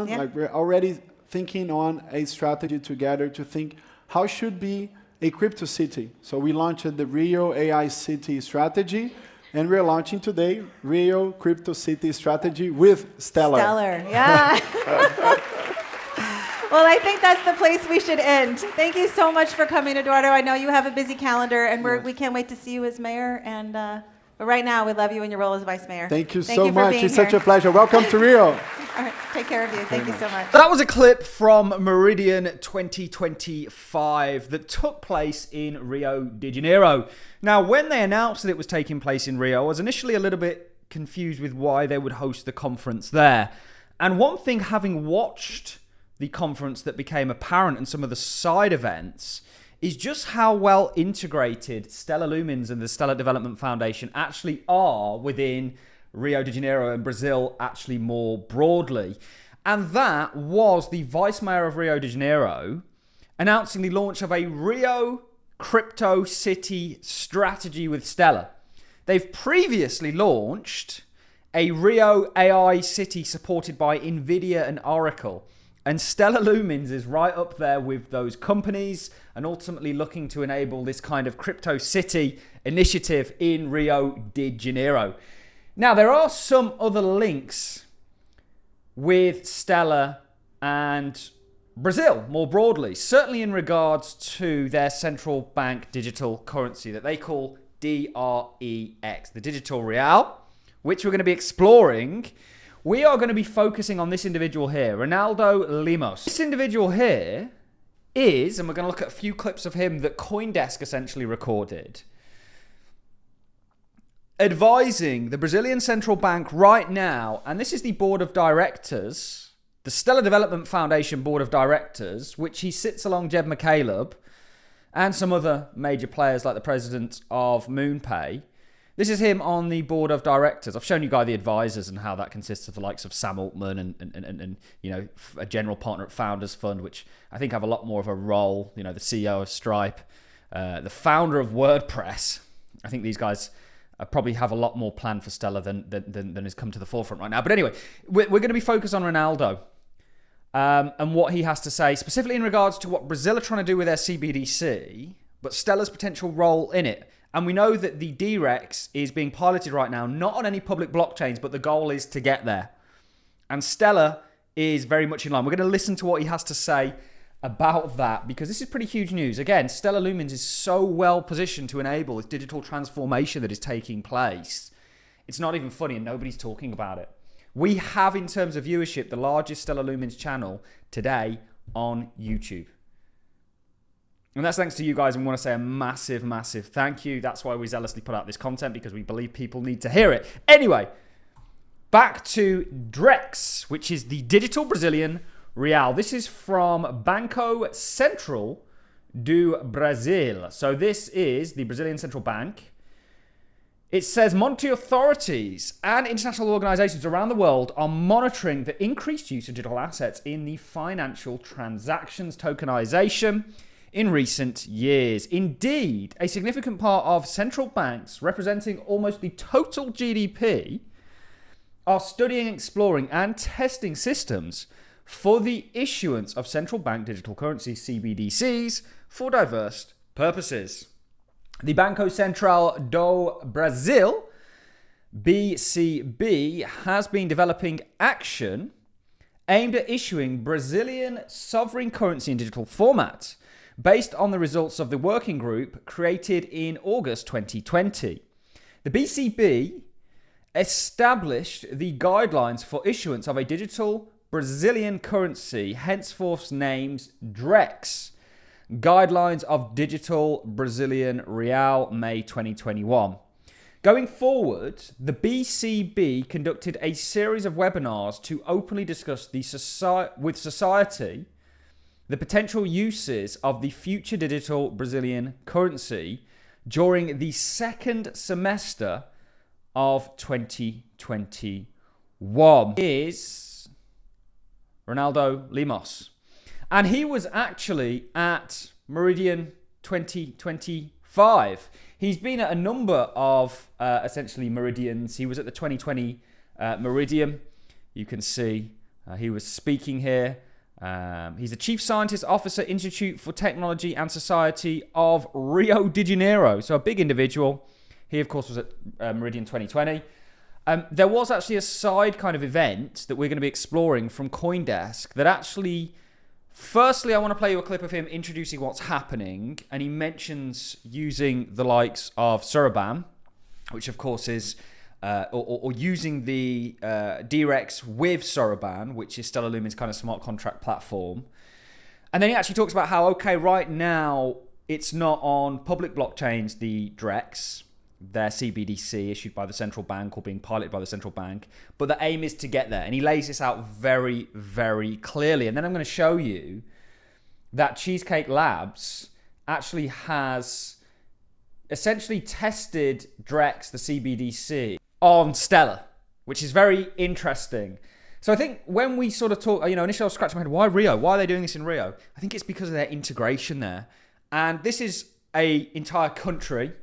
Yeah. Like we're already thinking on a strategy together to think how should be a crypto city. So we launched the Rio AI City strategy, and we're launching today Rio Crypto City strategy with Stellar. Stellar, yeah. Well, I think that's the place we should end. Thank you so much for coming, Eduardo. I know you have a busy calendar, and we can't wait to see you as mayor. And but right now, we love you in your role as vice mayor. Thank you so much. It's such a pleasure. Welcome to Rio. All right, take care of you. Thank you so much. That was a clip from Meridian 2025 that took place in Rio de Janeiro. Now, when they announced that it was taking place in Rio, I was initially a little bit confused with why they would host the conference there. And one thing, having watched the conference, that became apparent and some of the side events is just how well integrated Stellar Lumens and the Stellar Development Foundation actually are within Rio de Janeiro and Brazil actually more broadly. And that was the Vice Mayor of Rio de Janeiro announcing the launch of a Rio Crypto City strategy with Stellar. They've previously launched a Rio AI City supported by NVIDIA and Oracle. And Stellar Lumens is right up there with those companies and ultimately looking to enable this kind of crypto city initiative in Rio de Janeiro. Now, there are some other links with Stellar and Brazil more broadly, certainly in regards to their central bank digital currency that they call DREX, the digital real, which we're going to be exploring. We are going to be focusing on this individual here, Ronaldo Lemos. This individual here is, and we're going to look at a few clips of him that CoinDesk essentially recorded, advising the Brazilian Central Bank right now, and this is the board of directors, the Stellar Development Foundation board of directors, which he sits along Jeb McCaleb and some other major players like the president of MoonPay. This is him on the board of directors. I've shown you guys the advisors and how that consists of the likes of Sam Altman and you know, a general partner at Founders Fund, which I think have a lot more of a role. You know, the CEO of Stripe, the founder of WordPress. I think these guys probably have a lot more planned for Stellar than has come to the forefront right now. But anyway, we're going to be focused on Ronaldo and what he has to say, specifically in regards to what Brazil are trying to do with their CBDC, but Stellar's potential role in it. And we know that the DREX is being piloted right now, not on any public blockchains, but the goal is to get there. And Stellar is very much in line. We're going to listen to what he has to say about that, because this is pretty huge news. Again, Stellar Lumens is so well positioned to enable this digital transformation that is taking place. It's not even funny and nobody's talking about it. We have, in terms of viewership, the largest Stellar Lumens channel today on YouTube. And that's thanks to you guys, and we want to say a massive, massive thank you. That's why we zealously put out this content, because we believe people need to hear it. Anyway, back to DREX, which is the digital Brazilian real. This is from Banco Central do Brasil. So this is the Brazilian Central Bank. It says monetary authorities and international organizations around the world are monitoring the increased use of digital assets in the financial transactions tokenization in recent years. Indeed, a significant part of central banks, representing almost the total GDP, are studying, exploring, and testing systems for the issuance of central bank digital currency, CBDCs, for diverse purposes. The Banco Central do Brasil, BCB, has been developing action aimed at issuing Brazilian sovereign currency in digital format, based on the results of the working group created in August 2020. The BCB established the guidelines for issuance of a digital Brazilian currency, henceforth named DREX, Guidelines of Digital Brazilian Real, May 2021. Going forward, the BCB conducted a series of webinars to openly discuss with society the potential uses of the future digital Brazilian currency during the second semester of 2021. Is Ronaldo Lemos. And he was actually at Meridian 2025. He's been at a number of essentially Meridians. He was at the 2020 Meridian. You can see He was speaking here. He's the Chief Scientist Officer, Institute for Technology and Society of Rio de Janeiro. So a big individual. He, of course, was at Meridian 2020. There was actually a side kind of event that we're going to be exploring from CoinDesk that actually, firstly, I want to play you a clip of him introducing what's happening. And he mentions using the likes of Soroban, which, of course, is... or using the DREX with Soroban, which is Stellar Lumens' kind of smart contract platform. And then he actually talks about how, okay, right now, it's not on public blockchains, the DREX, their CBDC issued by the central bank or being piloted by the central bank, but the aim is to get there. And he lays this out very, very clearly. And then I'm going to show you that Cheesecake Labs actually has essentially tested DREX, the CBDC, on Stellar, which is very interesting. So I think when we sort of talk, initially I was scratching my head, why Rio? Why are they doing this in Rio? I think it's because of their integration there. And this is an entire country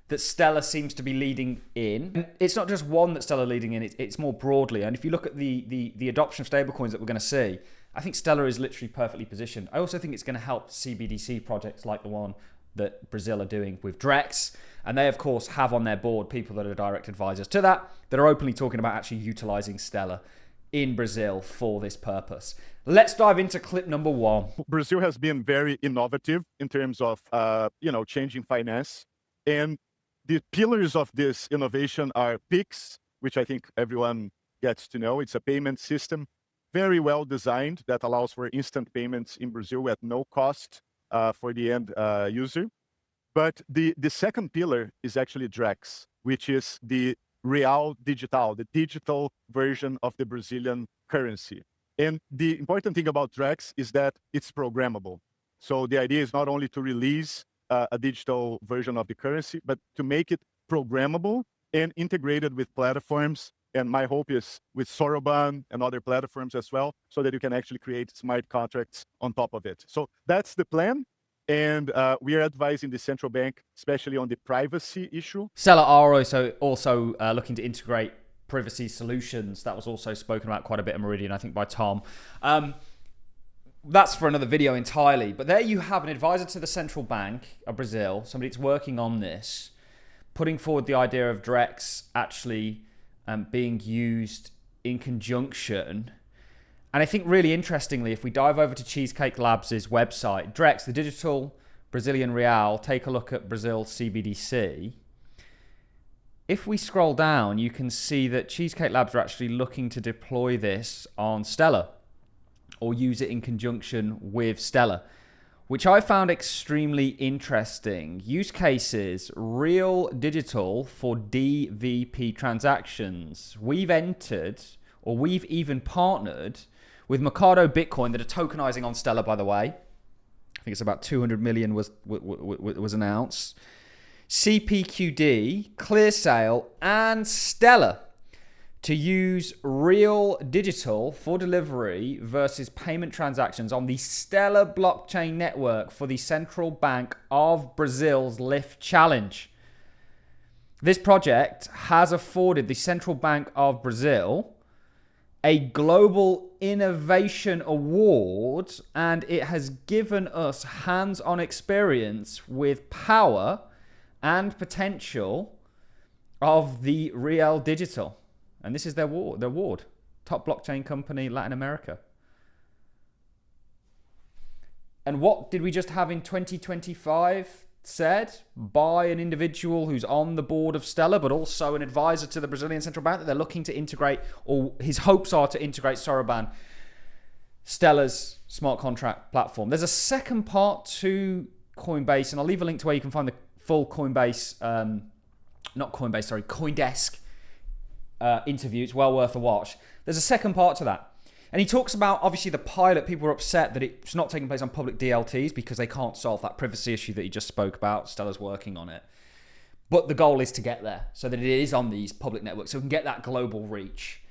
that Stellar seems to be leading in. And it's not just one that Stellar leading in, it's more broadly. And if you look at the adoption of stablecoins that we're going to see, I think Stellar is literally perfectly positioned. I also think it's going to help CBDC projects like the one that Brazil are doing with DREX. And they, of course, have on their board people that are direct advisors to that are openly talking about actually utilizing Stellar in Brazil for this purpose. Let's dive into clip number 1. Brazil has been very innovative in terms of, changing finance. And the pillars of this innovation are PIX, which I think everyone gets to know. It's a payment system, very well designed, that allows for instant payments in Brazil at no cost for the end user. But the second pillar is actually DREX, which is the Real Digital, the digital version of the Brazilian currency. And the important thing about DREX is that it's programmable. So the idea is not only to release a digital version of the currency, but to make it programmable and integrated with platforms. And my hope is with Soroban and other platforms as well, so that you can actually create smart contracts on top of it. So that's the plan. And we are advising the central bank, especially on the privacy issue. Stellar are also looking to integrate privacy solutions. That was also spoken about quite a bit at Meridian, I think, by Tom. That's for another video entirely. But there you have an advisor to the central bank of Brazil, somebody that's working on this, putting forward the idea of DREX actually being used in conjunction. And I think really interestingly, if we dive over to Cheesecake Labs' website, DREX, the digital Brazilian real, take a look at Brazil's CBDC. If we scroll down, you can see that Cheesecake Labs are actually looking to deploy this on Stellar or use it in conjunction with Stellar, which I found extremely interesting. Use cases, real digital for DVP transactions. We've entered, or we've even partnered with Mercado Bitcoin that are tokenizing on Stellar, by the way. I think it's about 200 million was announced. CPQD, ClearSale, and Stellar to use real digital for delivery versus payment transactions on the Stellar blockchain network for the Central Bank of Brazil's Lift Challenge. This project has afforded the Central Bank of Brazil a Global Innovation Award, and it has given us hands-on experience with power and potential of the Real Digital. And this is their award. Top blockchain company, Latin America. And what did we just have in 2025 said by an individual who's on the board of Stellar, but also an advisor to the Brazilian Central Bank, that they're looking to integrate, or his hopes are to integrate Soroban, Stellar's smart contract platform. There's a second part to Coinbase, and I'll leave a link to where you can find the full Coindesk interview. It's well worth a watch. There's a second part to that. And he talks about, obviously, the pilot. People are upset that it's not taking place on public DLTs because they can't solve that privacy issue that he just spoke about. Stellar's working on it. But the goal is to get there so that it is on these public networks so we can get that global reach.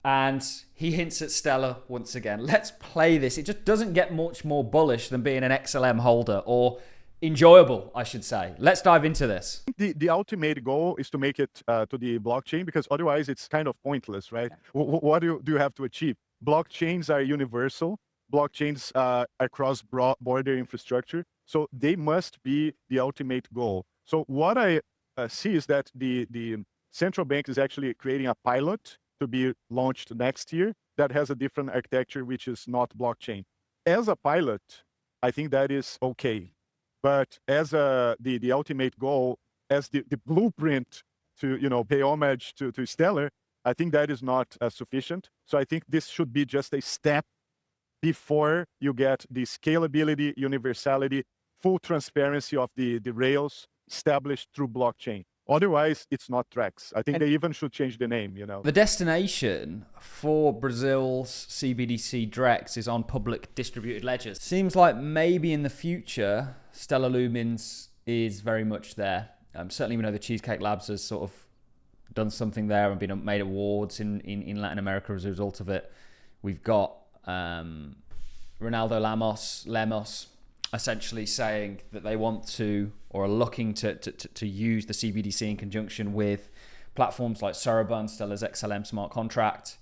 And he hints at Stellar once again. Let's play this. It just doesn't get much more bullish than being an XLM holder, or enjoyable, I should say. Let's dive into this. The ultimate goal is to make it to the blockchain, because otherwise it's kind of pointless, right? What do you have to achieve? blockchains are universal. Blockchains are cross-border infrastructure, so they must be the ultimate goal. So what I see is that the central bank is actually creating a pilot to be launched next year that has a different architecture, which is not blockchain. As a pilot, I think that is okay. But as the ultimate goal, as the blueprint to pay homage to Stellar, I think that is not sufficient. So I think this should be just a step before you get the scalability, universality, full transparency of the rails established through blockchain. Otherwise, it's not Trex. I think they even should change the name, The destination for Brazil's CBDC Drex is on public distributed ledgers. Seems like maybe in the future, Stellar Lumens is very much there. Certainly we know the Cheesecake Labs has sort of done something there and been made awards in Latin America as a result of it. We've got Ronaldo Lemos essentially saying that they want to or are looking to use the CBDC in conjunction with platforms like Cerebun, Stellar's XLM smart contract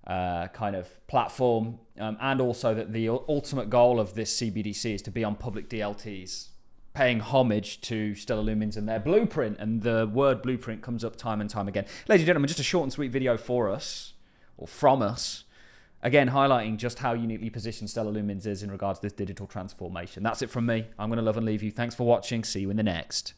kind of platform, and also that the ultimate goal of this CBDC is to be on public DLTs, paying homage to Stellar Lumens and their blueprint. And the word blueprint comes up time and time again. Ladies and gentlemen, just a short and sweet video for us, or from us, again, highlighting just how uniquely positioned Stellar Lumens is in regards to this digital transformation. That's it from me. I'm going to love and leave you. Thanks for watching. See you in the next.